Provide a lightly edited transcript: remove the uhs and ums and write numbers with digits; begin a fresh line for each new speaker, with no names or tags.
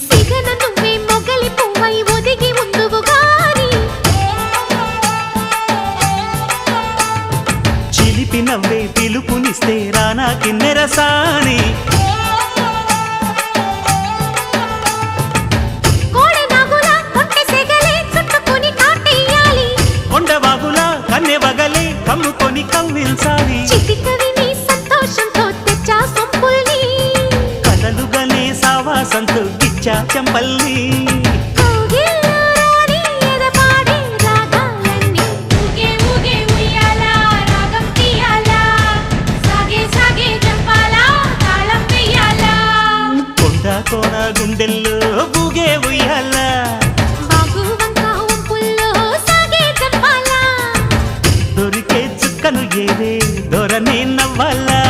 సిగన నువ్వే మొగలి పువ్వై ఒదిగి ఉందువు గాని
చిలిపి నవ్వే పిలుపునిస్తే రానా కిన్నెరసాని
కోడెనాగులా కొంటె సెగలే చుట్టుకొని కాటేయాలి
కొండవాగులా కన్నెవగలే కమ్ముకొని కవ్విల్చాలి
చిటికవి నీ సంతోషంతో తెచ్చా సొంపుల్ని
కదలుగనే సావాసంతో గిచ్చా చెంపల్ని
కోగిల్లో రాణి ఎదపాడే రాగాలన్నీ ఊగే ఊగే ఉయ్యాలా రాగం తీయాలా సాగే సాగే జంపాలా తాళం వేయాలా
కొండ కోన గుండెల్లో బూగే ఉయ్యాల
బాగు వంక ఉంపుల్లో సాగే జంపాలా
దొరికే చుక్కను ఏరే దొరనే నవ్వాలా